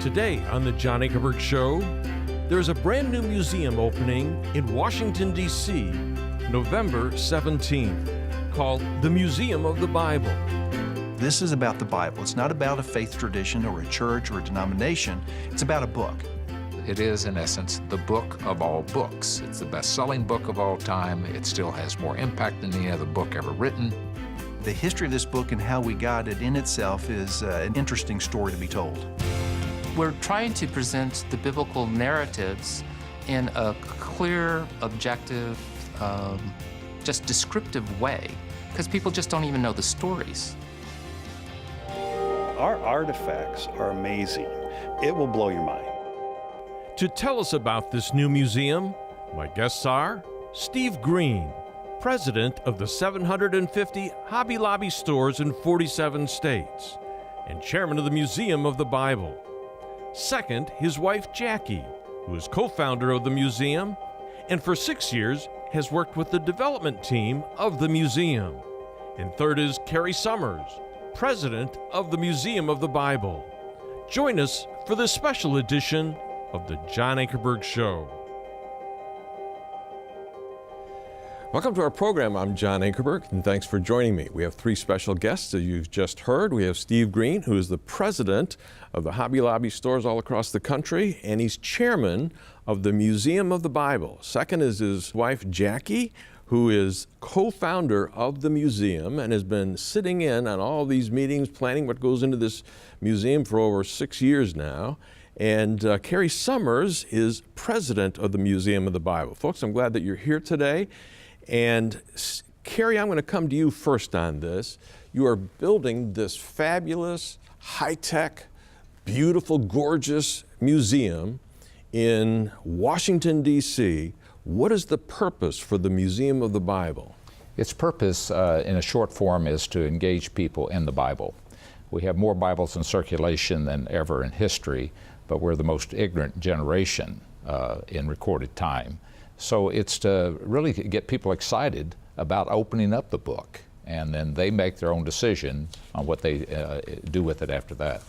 Today on the John Ankerberg Show, there's a brand new museum opening in Washington, D.C., November 17th, called the Museum of the Bible. This is about the Bible. It's not about a faith tradition or a church or a denomination. It's about a book. It is, in essence, the book of all books. It's the best-selling book of all time. It still has more impact than any other book ever written. The history of this book and how we got it in itself is an interesting story to be told. We're trying to present the biblical narratives in a clear, objective, just descriptive way, because people just don't even know the stories. Our artifacts are amazing. It will blow your mind. To tell us about this new museum, my guests are Steve Green, president of the 750 Hobby Lobby stores in 47 states, and chairman of the Museum of the Bible. Second, his wife Jackie, who is co-founder of the museum, and for 6 years has worked with the development team of the museum. And third is Carrie Summers, president of the Museum of the Bible. Join us for this special edition of the John Ankerberg Show. Welcome to our program. I'm John Ankerberg, and thanks for joining me. We have three special guests, as you've just heard. We have Steve Green, who is the president of the Hobby Lobby stores all across the country, and he's chairman of the Museum of the Bible. Second is his wife, Jackie, who is co-founder of the museum and has been sitting in on all these meetings, planning what goes into this museum for over 6 years now. And Carrie Summers is president of the Museum of the Bible. Folks, I'm glad that you're here today. And Carrie, I'm going to come to you first on this. You are building this fabulous, high-tech, beautiful, gorgeous museum in Washington, D.C. What is the purpose for the Museum of the Bible? Its purpose, in a short form, is to engage people in the Bible. We have more Bibles in circulation than ever in history, but we're the most ignorant generation in recorded time. So it's to really get people excited about opening up the book, and then they make their own decision on what they do with it after that.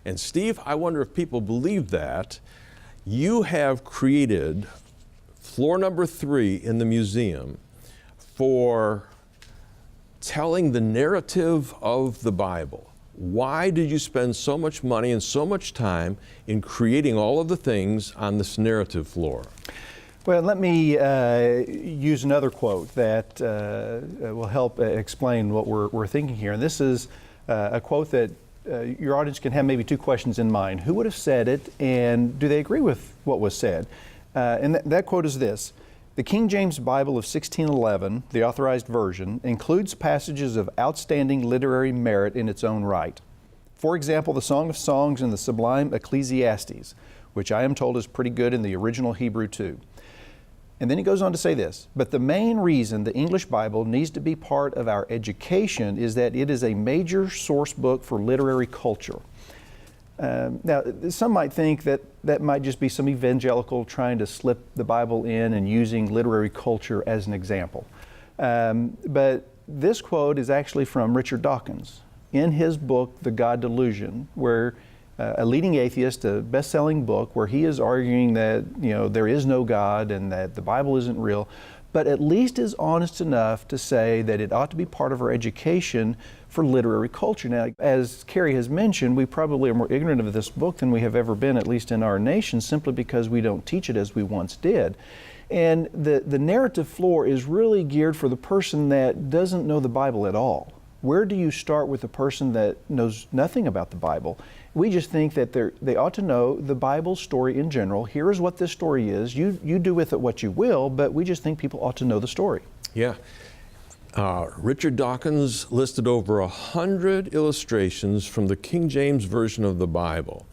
And Steve, I wonder if people believe that. You have created floor number 3 in the museum for telling the narrative of the Bible. Why did you spend so much money and so much time in creating all of the things on this narrative floor? Well, let me use another quote that will help explain what we're thinking here. And this is a quote that your audience can have maybe two questions in mind. Who would have said it, and do they agree with what was said? And that quote is this: "The King James Bible of 1611, the Authorized Version, includes passages of outstanding literary merit in its own right. For example, the Song of Songs and the sublime Ecclesiastes, which I am told is pretty good in the original Hebrew too." And then he goes on to say this: "But the main reason the English Bible needs to be part of our education is that it is a major source book for literary culture." Now, some might think that that might just be some evangelical trying to slip the Bible in and using literary culture as an example. But this quote is actually from Richard Dawkins in his book, The God Delusion, where a leading atheist, a best-selling book, where he is arguing that there is no God and that the Bible isn't real, but at least is honest enough to say that it ought to be part of our education for literary culture. Now, as Carrie has mentioned, we probably are more ignorant of this book than we have ever been, at least in our nation, simply because we don't teach it as we once did. And the narrative floor is really geared for the person that doesn't know the Bible at all. Where do you start with a person that knows nothing about the Bible? We just think that they ought to know the Bible story in general. Here is what this story is. You do with it what you will, but we just think people ought to know the story. Yeah. Richard Dawkins listed over 100 illustrations from the King James Version of the Bible.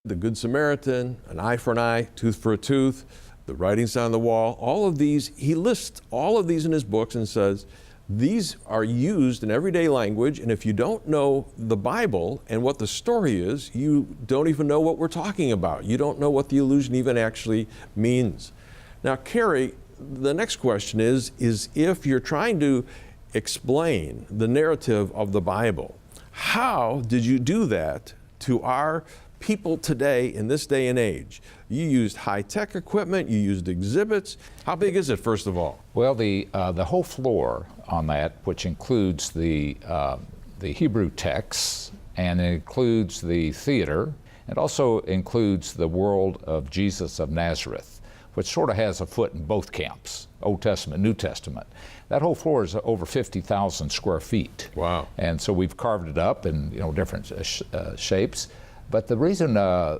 The Good Samaritan, an eye for an eye, tooth for a tooth, the writings on the wall, all of these, he lists all of these in his books and says, these are used in everyday language, and if you don't know the Bible and what the story is, you don't even know what we're talking about. You don't know what the illusion even actually means. Now, Carrie, the next question is if you're trying to explain the narrative of the Bible, how did you do that to our people today in this day and age? You used high-tech equipment, you used exhibits. How big is it, first of all? Well, the whole floor on that, which includes the Hebrew texts, and it includes the theater, it also includes the world of Jesus of Nazareth, which sort of has a foot in both camps, Old Testament, New Testament. That whole floor is over 50,000 square feet. Wow. And so we've carved it up in different shapes. But the reason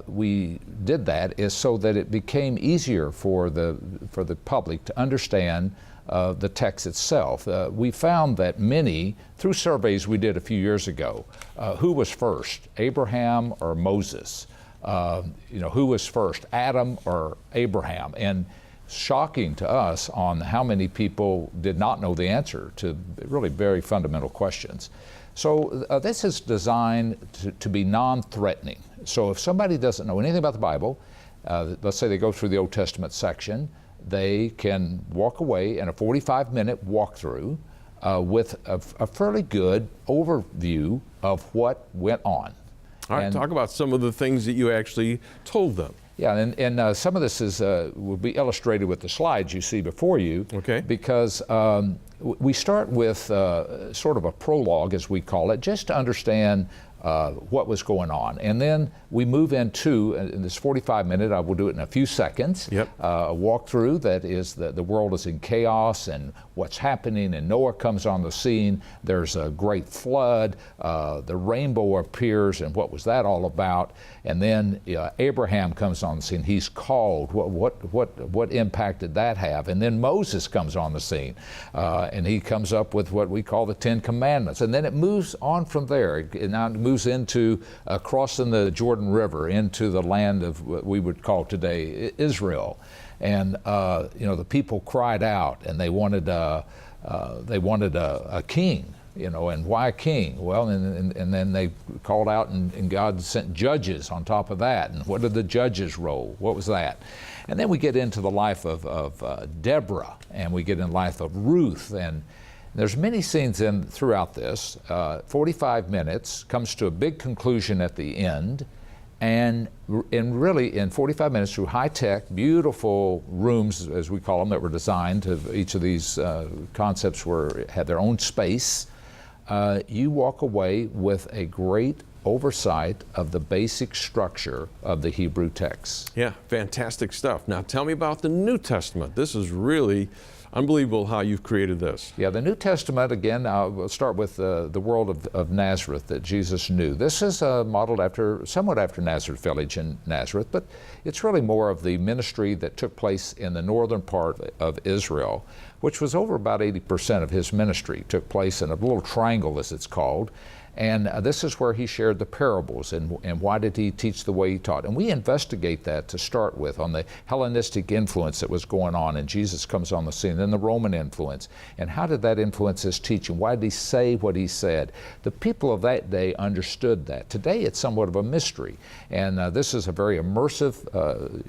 we did that is so that it became easier for the public to understand the text itself. We found that many, through surveys we did a few years ago, who was first, Abraham or Moses? Who was first, Adam or Abraham? And shocking to us on how many people did not know the answer to really very fundamental questions. So this is designed to be non-threatening. So if somebody doesn't know anything about the Bible, let's say they go through the Old Testament section, they can walk away in a 45-minute walkthrough with a fairly good overview of what went on. All right, talk about some of the things that you actually told them. Yeah, and some of this will be illustrated with the slides you see before you. Okay. Because we start with sort of a prologue, as we call it, just to understand what was going on. And then we move into, in this 45-minute, I will do it in a few seconds, Yep. a walkthrough that is the world is in chaos and what's happening, and Noah comes on the scene. There's a great flood. The rainbow appears, and what was that all about? And then Abraham comes on the scene. He's called. What impact did that have? And then Moses comes on the scene, and he comes up with what we call the Ten Commandments. And then it moves on from there. It now moves into crossing the Jordan River into the land of what we would call today Israel. And the people cried out, and they wanted a king. And why a king? Well, and then they called out, and God sent judges on top of that. And what did the judges' role? What was that? And then we get into the life of Deborah, and we get in the life of Ruth, and there's many scenes throughout this. 45 minutes comes to a big conclusion at the end, and really in 45 minutes through high-tech, beautiful rooms, as we call them, that were designed to each of these concepts had their own space. You walk away with a great oversight of the basic structure of the Hebrew text. Yeah, fantastic stuff. Now tell me about the New Testament. This is really unbelievable how you've created this. Yeah, the New Testament, again, we'll start with the world of Nazareth that Jesus knew. This is modeled somewhat after Nazareth Village in Nazareth, but it's really more of the ministry that took place in the northern part of Israel, which was over about 80% of his ministry took place in a little triangle, as it's called. And this is where he shared the parables, and why did he teach the way he taught. And we investigate that to start with on the Hellenistic influence that was going on, and Jesus comes on the scene, then the Roman influence. And how did that influence his teaching? Why did he say what he said? The people of that day understood that. Today it's somewhat of a mystery. And this is a very immersive,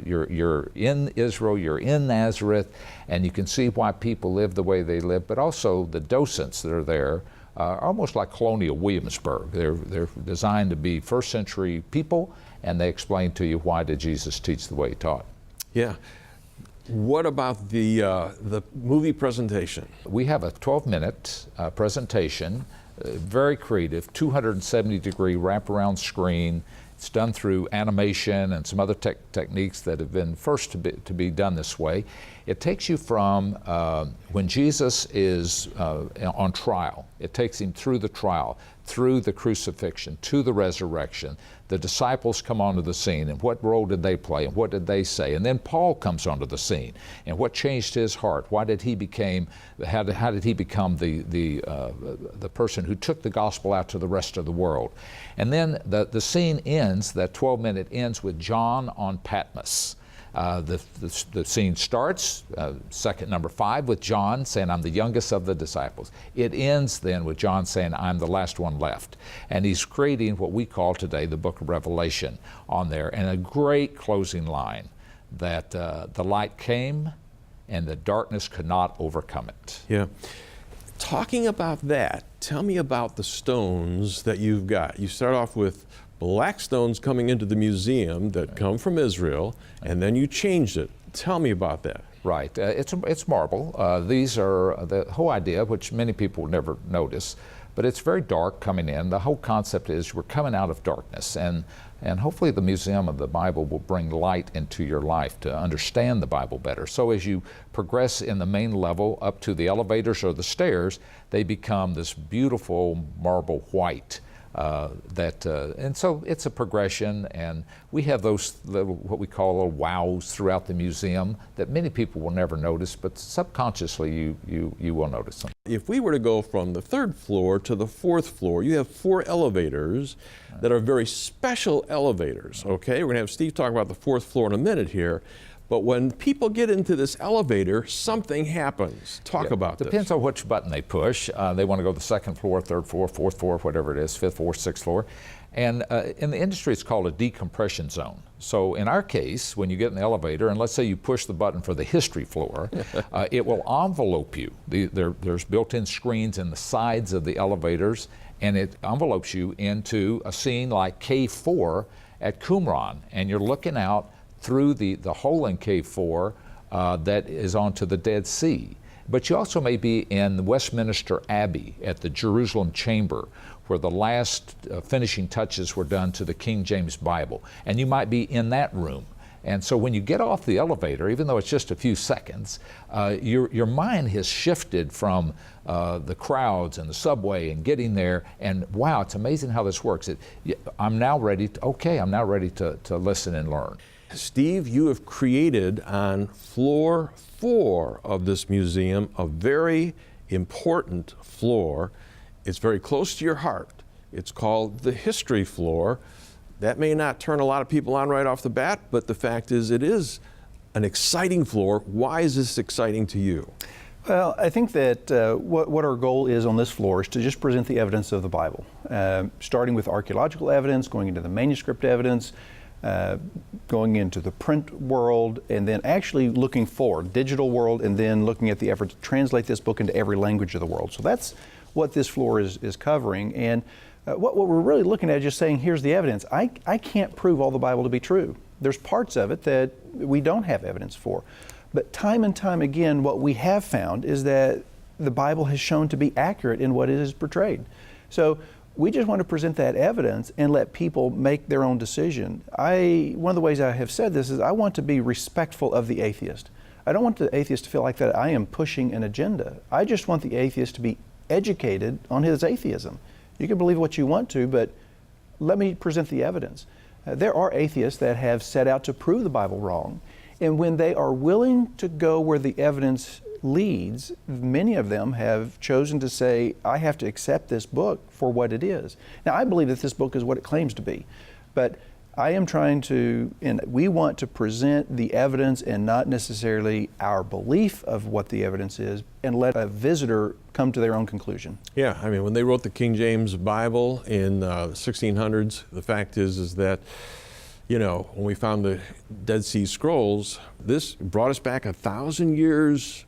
you're in Israel, you're in Nazareth, and you can see why people live the way they live, but also the docents that are there almost like Colonial Williamsburg. They're designed to be first century people, and they explain to you why did Jesus teach the way he taught. Yeah. What about the movie presentation? We have a 12-minute presentation, very creative, 270-degree wraparound screen. It's done through animation and some other techniques that have been first to be done this way. It takes you from when Jesus is on trial. It takes him through the trial, through the crucifixion, to the resurrection. The disciples come onto the scene, and what role did they play, and what did they say? And then Paul comes onto the scene, and what changed his heart? Why did he how did he become the person who took the gospel out to the rest of the world? And then the scene ends, that 12-minute ends with John on Patmos. The scene starts, second number 5, with John saying, I'm the youngest of the disciples. It ends then with John saying, I'm the last one left. And he's creating what we call today the book of Revelation on there. And a great closing line that the light came and the darkness could not overcome it. Yeah. Talking about that, tell me about the stones that you've got. You start off with black stones coming into the museum that come from Israel, and then you changed it. Tell me about that. Right. It's marble. These are the whole idea, which many people never notice, but it's very dark coming in. The whole concept is we're coming out of darkness, and hopefully the Museum of the Bible will bring light into your life to understand the Bible better. So as you progress in the main level up to the elevators or the stairs, they become this beautiful marble white. And so it's a progression, and we have those little, what we call little wows throughout the museum that many people will never notice, but subconsciously you will notice them. If we were to go from the 3rd floor to the 4th floor, you have 4 elevators that are very special elevators, okay? We're gonna have Steve talk about the 4th floor in a minute here. But when people get into this elevator, something happens. Talk about this. Depends on which button they push. They want to go to the 2nd floor, 3rd floor, 4th floor, whatever it is, 5th floor, 6th floor. And in the industry, it's called a decompression zone. So in our case, when you get in the elevator, and let's say you push the button for the history floor, it will envelope you. There's built-in screens in the sides of the elevators, and it envelopes you into a scene like Cave 4 at Qumran, and you're looking out through the hole in Cave 4 that is onto the Dead Sea. But you also may be in Westminster Abbey at the Jerusalem Chamber, where the last finishing touches were done to the King James Bible. And you might be in that room. And so when you get off the elevator, even though it's just a few seconds, your mind has shifted from the crowds and the subway and getting there, and wow, it's amazing how this works. I'm now ready to listen and learn. Steve, you have created on floor 4 of this museum a very important floor. It's very close to your heart. It's called the history floor. That may not turn a lot of people on right off the bat, but the fact is it is an exciting floor. Why is this exciting to you? Well, I think that what our goal is on this floor is to just present the evidence of the Bible, starting with archaeological evidence, going into the manuscript evidence, going into the print world, and then actually looking forward, digital world, and then looking at the effort to translate this book into every language of the world. So that's what this floor is covering. And what we're really looking at is just saying, here's the evidence. I can't prove all the Bible to be true. There's parts of it that we don't have evidence for. But time and time again, what we have found is that the Bible has shown to be accurate in what it is portrayed. So we just want to present that evidence and let people make their own decision. One of the ways I have said this is I want to be respectful of the atheist. I don't want the atheist to feel like that I am pushing an agenda. I just want the atheist to be educated on his atheism. You can believe what you want to, but let me present the evidence. There are atheists that have set out to prove the Bible wrong, and when they are willing to go where the evidence leads, many of them have chosen to say, I have to accept this book for what it is. Now, I believe that this book is what it claims to be, but I am trying to, and we want to present the evidence and not necessarily our belief of what the evidence is, and let a visitor come to their own conclusion. Yeah, I mean, when they wrote the King James Bible in the 1600s, the fact is that, you know, when we found the Dead Sea Scrolls, this brought us back 1,000 years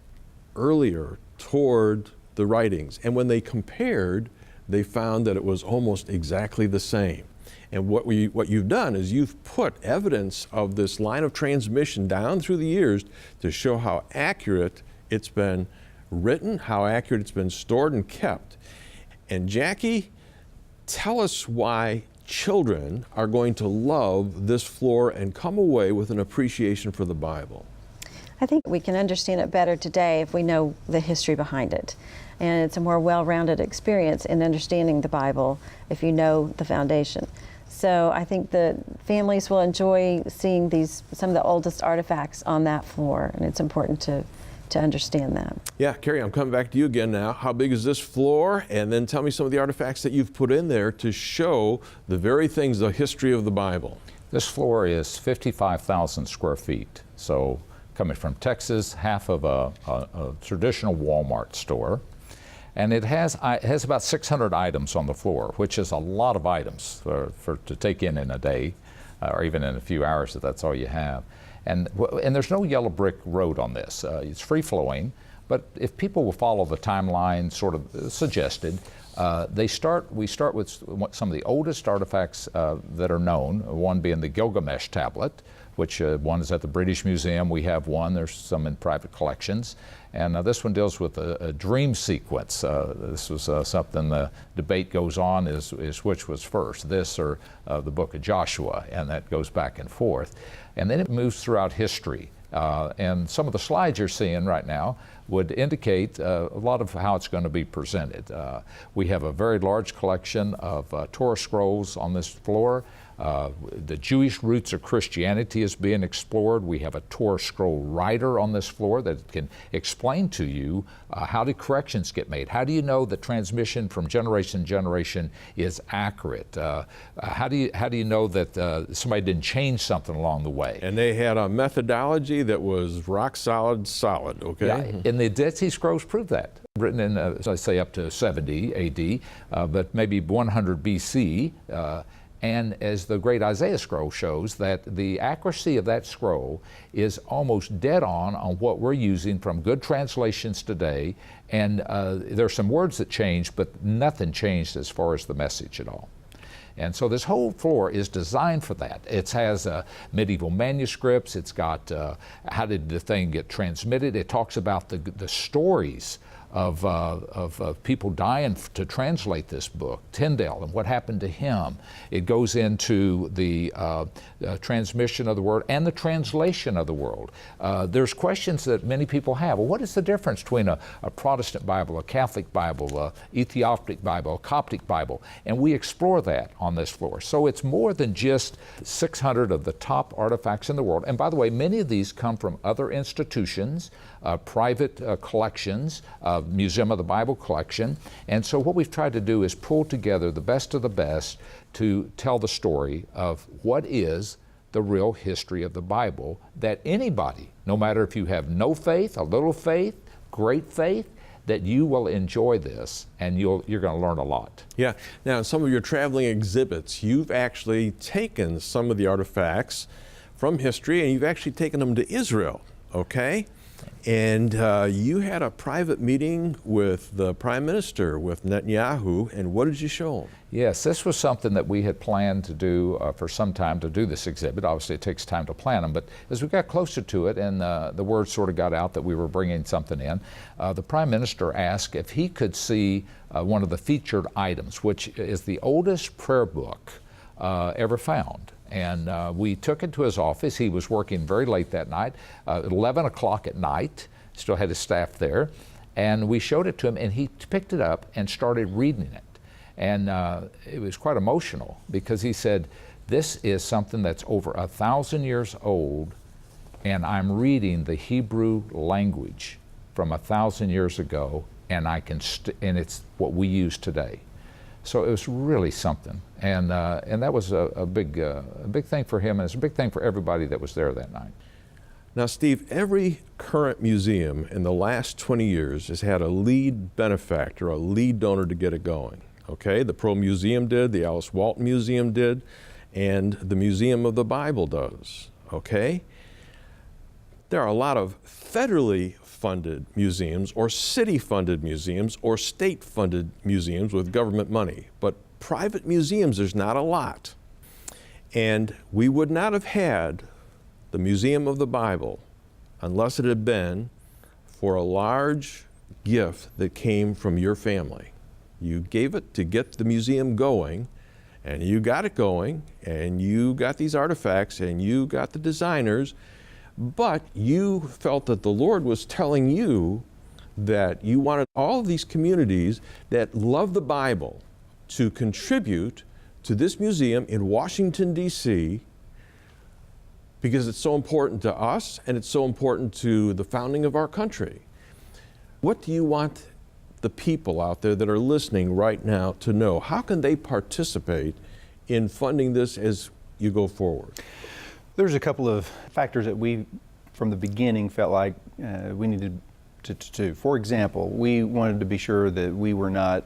earlier toward the writings. And when they compared, they found that it was almost exactly the same. And what you've done is you've put evidence of this line of transmission down through the years to show how accurate it's been written, how accurate it's been stored and kept. And Jackie, tell us why children are going to love this floor and come away with an appreciation for the Bible. I think we can understand it better today if we know the history behind it. And it's a more well-rounded experience in understanding the Bible if you know the foundation. So I think the families will enjoy seeing some of the oldest artifacts on that floor, and it's important to understand that. Yeah, Carrie, I'm coming back to you again now. How big is this floor? And then tell me some of the artifacts that you've put in there to show the very things, the history of the Bible. This floor is 55,000 square feet. So coming from Texas, half of a traditional Walmart store. And it has about 600 items on the floor, which is a lot of items to take in a day, or even in a few hours if that's all you have. And there's no yellow brick road on this. It's free flowing, but if people will follow the timeline sort of suggested, We start with some of the oldest artifacts that are known, one being the Gilgamesh Tablet, which one is at the British Museum. We have one. There's some in private collections. And this one deals with a dream sequence. This was something the debate goes on is which was first, this or the book of Joshua, and that goes back and forth. And then it moves throughout history. And some of the slides you're seeing right now would indicate a lot of how it's going to be presented. We have a very large collection of Torah scrolls on this floor. The Jewish roots of Christianity is being explored. We have a Torah scroll writer on this floor that can explain to you how do corrections get made? How do you know that transmission from generation to generation is accurate? How do you know that somebody didn't change something along the way? And they had a methodology that was rock solid, okay? Yeah, and the Dead Sea Scrolls prove that. Written in, I say, up to 70 AD, but maybe 100 BC. And as the great Isaiah scroll shows, that the accuracy of that scroll is almost dead on what we're using from good translations today. And there's some words that changed, but nothing changed as far as the message at all. And so this whole floor is designed for that. It has medieval manuscripts. It's got how did the thing get transmitted. It talks about the stories of people dying to translate this book, Tyndale, and what happened to him. It goes into the transmission of the word and the translation of the word. There's questions that many people have. Well, what is the difference between a Protestant Bible, a Catholic Bible, a Ethiopic Bible, a Coptic Bible? And we explore that on this floor. So it's more than just 600 of the top artifacts in the world. And by the way, many of these come from other institutions, private collections, Museum of the Bible collection. And so what we've tried to do is pull together the best of the best to tell the story of what is the real history of the Bible, that anybody, no matter if you have no faith, a little faith, great faith, that you will enjoy this and you're going to learn a lot. Yeah. Now, in some of your traveling exhibits, you've actually taken some of the artifacts from history and you've actually taken them to Israel, okay? And you had a private meeting with the Prime Minister, with Netanyahu, and what did you show him? Yes, this was something that we had planned to do for some time, to do this exhibit. Obviously, it takes time to plan them, but as we got closer to it and the word sort of got out that we were bringing something in, the Prime Minister asked if he could see one of the featured items, which is the oldest prayer book ever found. And we took it to his office. He was working very late that night, 11 o'clock at night, still had his staff there. And we showed it to him, and he picked it up and started reading it. And it was quite emotional because he said, this is something that's over 1,000 years old, and I'm reading the Hebrew language from 1,000 years ago, and and it's what we use today. So it was really something, and that was a big thing for him, and it's a big thing for everybody that was there that night. Now, Steve, every current museum in the last 20 years has had a lead benefactor, a lead donor to get it going. Okay, the Pearl Museum did, the Alice Walton Museum did, and the Museum of the Bible does. Okay, there are a lot of federally funded museums or city-funded museums or state-funded museums with government money. But private museums, there's not a lot. And we would not have had the Museum of the Bible unless it had been for a large gift that came from your family. You gave it to get the museum going, and you got it going, and you got these artifacts, and you got the designers, but you felt that the Lord was telling you that you wanted all of these communities that love the Bible to contribute to this museum in Washington, D.C., because it's so important to us and it's so important to the founding of our country. What do you want the people out there that are listening right now to know? How can they participate in funding this as you go forward? There's a couple of factors that we, from the beginning, felt like we needed to do. For example, we wanted to be sure that we were not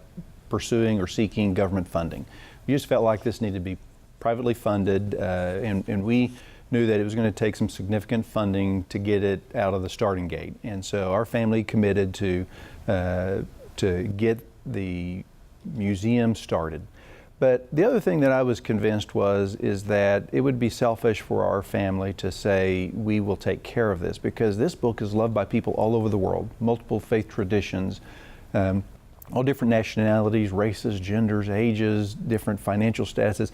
pursuing or seeking government funding. We just felt like this needed to be privately funded, and we knew that it was going to take some significant funding to get it out of the starting gate. And so our family committed to get the museum started. But the other thing that I was convinced is that it would be selfish for our family to say we will take care of this, because this book is loved by people all over the world, multiple faith traditions, all different nationalities, races, genders, ages, different financial statuses.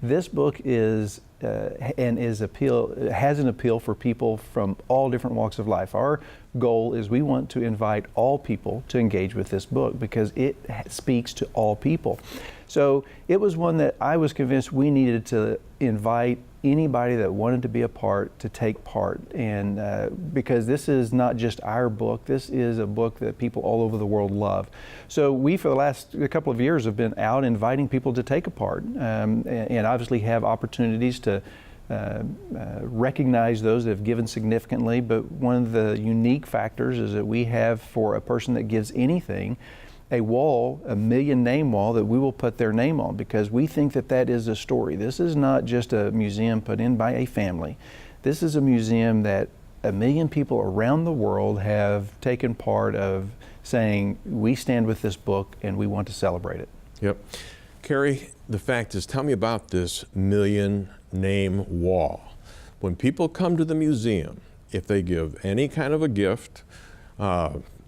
This book has an appeal for people from all different walks of life. Our goal is we want to invite all people to engage with this book because it speaks to all people. So it was one that I was convinced we needed to invite anybody that wanted to be a part to take part, and because this is not just our book, this is a book that people all over the world love. So we, for the last couple of years, have been out inviting people to take a part, and obviously have opportunities to recognize those that have given significantly. But one of the unique factors is that we have, for a person that gives anything, a wall, a million name wall that we will put their name on, because we think that that is a story. This is not just a museum put in by a family. This is a museum that a million people around the world have taken part of, saying, we stand with this book and we want to celebrate it. Yep. Carrie, the fact is, tell me about this million name wall. When people come to the museum, if they give any kind of a gift,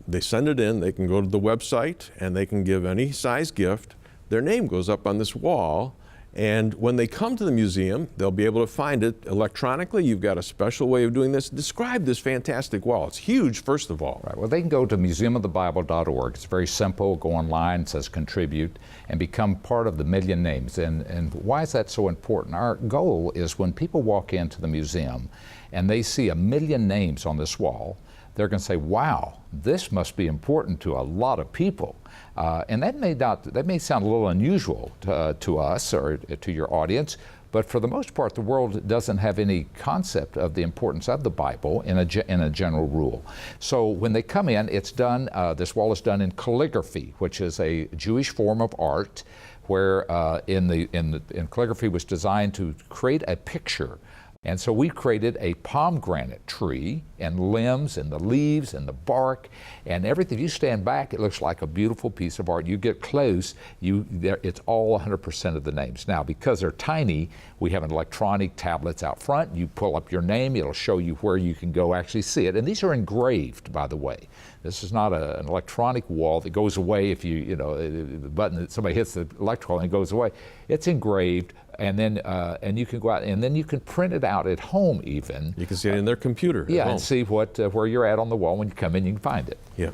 they send it in, they can go to the website and they can give any size gift. Their name goes up on this wall, and when they come to the museum, they'll be able to find it electronically. You've got a special way of doing this. Describe this fantastic wall. It's huge, first of all. Right. Well, they can go to museumofthebible.org. It's very simple. Go online, it says contribute, and become part of the million names. And why is that so important? Our goal is when people walk into the museum and they see a million names on this wall, they're going to say, wow, this must be important to a lot of people. And that may sound a little unusual to us or to your audience, but for the most part, the world doesn't have any concept of the importance of the Bible in a general rule. So when they come in, it's done, this wall is done in calligraphy, which is a Jewish form of art, where in calligraphy was designed to create a picture. And so we created a pomegranate tree, and limbs and the leaves and the bark and everything. If you stand back, it looks like a beautiful piece of art. You get close, it's all 100% of the names. Now, because they're tiny, we have an electronic tablets out front. You pull up your name, it'll show you where you can go actually see it. And these are engraved, by the way. This is not an electronic wall that goes away if the button that somebody hits the electrical and it goes away. It's engraved, and then and you can go out and then you can print it out at home even. You can see it in their computer. Yeah, and see where you're at on the wall. When you come in, you can find it. Yeah.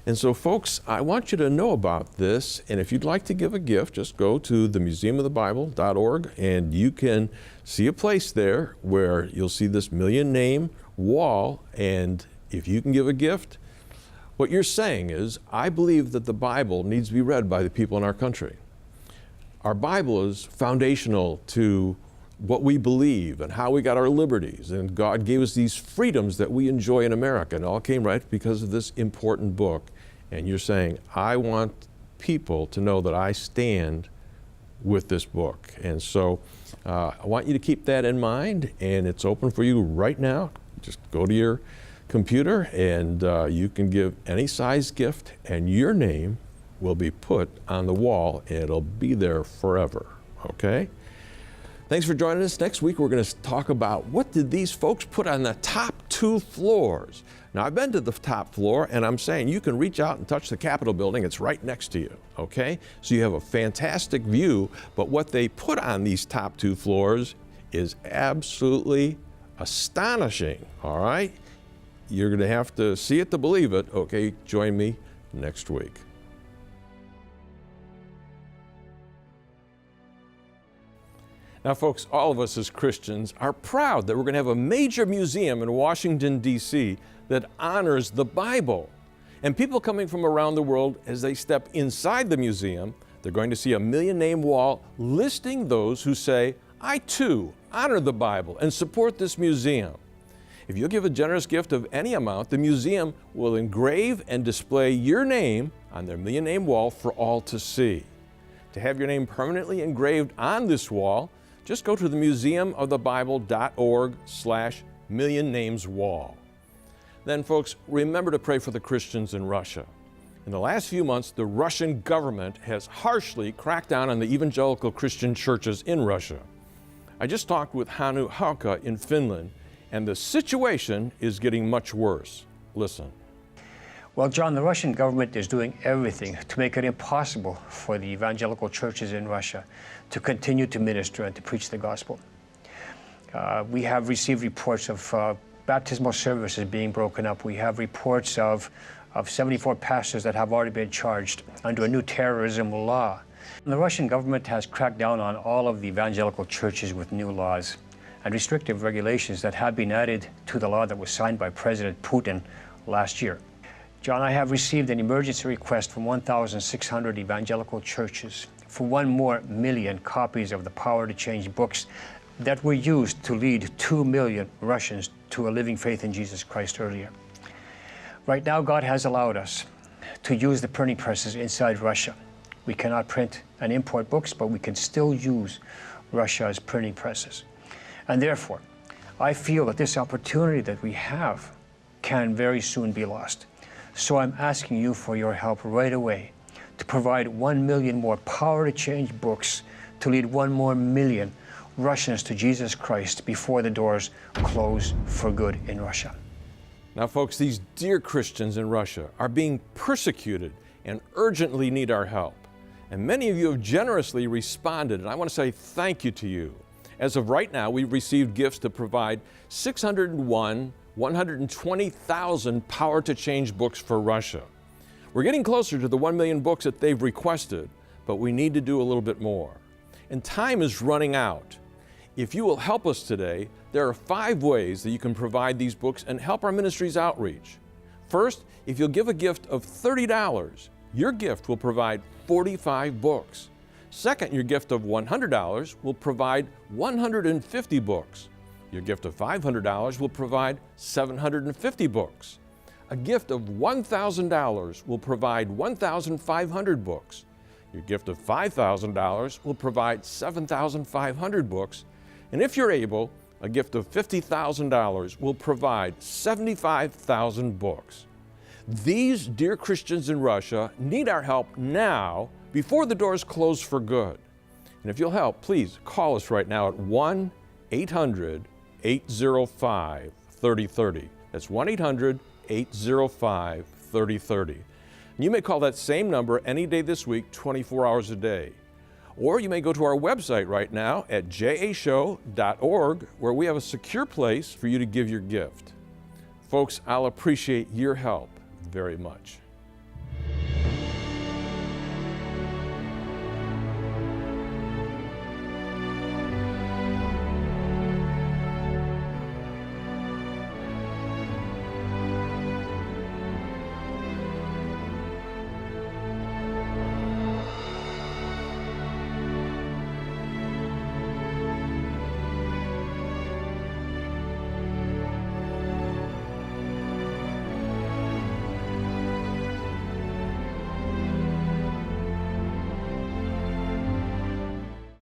And so, folks, I want you to know about this, and if you'd like to give a gift, just go to the museumofthebible.org, and you can see a place there where you'll see this million name wall, and if you can give a gift, what you're saying is, I believe that the Bible needs to be read by the people in our country. Our Bible is foundational to what we believe and how we got our liberties, and God gave us these freedoms that we enjoy in America, and it all came right because of this important book. And you're saying, I want people to know that I stand with this book. And so I want you to keep that in mind, and it's open for you right now. Just go to your computer and you can give any size gift, and your name will be put on the wall, and it'll be there forever, okay? Thanks for joining us. Next week, we're going to talk about what did these folks put on the top 2 floors. Now, I've been to the top floor, and I'm saying you can reach out and touch the Capitol building. It's right next to you, okay? So you have a fantastic view, but what they put on these top 2 floors is absolutely astonishing, all right? You're going to have to see it to believe it, okay? Join me next week. Now, folks, all of us as Christians are proud that we're going to have a major museum in Washington, D.C. that honors the Bible. And people coming from around the world, as they step inside the museum, they're going to see a million name wall listing those who say, I too honor the Bible and support this museum. If you'll give a generous gift of any amount, the museum will engrave and display your name on their million name wall for all to see. To have your name permanently engraved on this wall, just go to the museumofthebible.org/millionnameswall. Then, folks, remember to pray for the Christians in Russia. In the last few months, the Russian government has harshly cracked down on the evangelical Christian churches in Russia. I just talked with Hannu Hauka in Finland, and the situation is getting much worse. Listen. Well, John, the Russian government is doing everything to make it impossible for the evangelical churches in Russia to continue to minister and to preach the gospel. We have received reports of baptismal services being broken up. We have reports of 74 pastors that have already been charged under a new terrorism law. And the Russian government has cracked down on all of the evangelical churches with new laws and restrictive regulations that have been added to the law that was signed by President Putin last year. John, I have received an emergency request from 1,600 evangelical churches for 1 million copies of the Power to Change books that were used to lead 2 million Russians to a living faith in Jesus Christ earlier. Right now, God has allowed us to use the printing presses inside Russia. We cannot print and import books, but we can still use Russia's printing presses. And therefore, I feel that this opportunity that we have can very soon be lost. So I'm asking you for your help right away to provide 1 million more Power to Change books to lead 1 million Russians to Jesus Christ before the doors close for good in Russia. Now, folks, these dear Christians in Russia are being persecuted and urgently need our help. And many of you have generously responded, and I want to say thank you to you. As of right now, we've received gifts to provide 120,000 Power to Change books for Russia. We're getting closer to the 1 million books that they've requested, but we need to do a little bit more. And time is running out. If you will help us today, there are 5 ways that you can provide these books and help our ministry's outreach. First, if you'll give a gift of $30, your gift will provide 45 books. Second, your gift of $100 will provide 150 books. Your gift of $500 will provide 750 books. A gift of $1,000 will provide 1,500 books. Your gift of $5,000 will provide 7,500 books. And if you're able, a gift of $50,000 will provide 75,000 books. These dear Christians in Russia need our help now before the doors close for good. And if you'll help, please call us right now at 1-800-805-3030. That's 1-800-805-3030. And you may call that same number any day this week, 24 hours a day. Or you may go to our website right now at jashow.org, where we have a secure place for you to give your gift. Folks, I'll appreciate your help very much.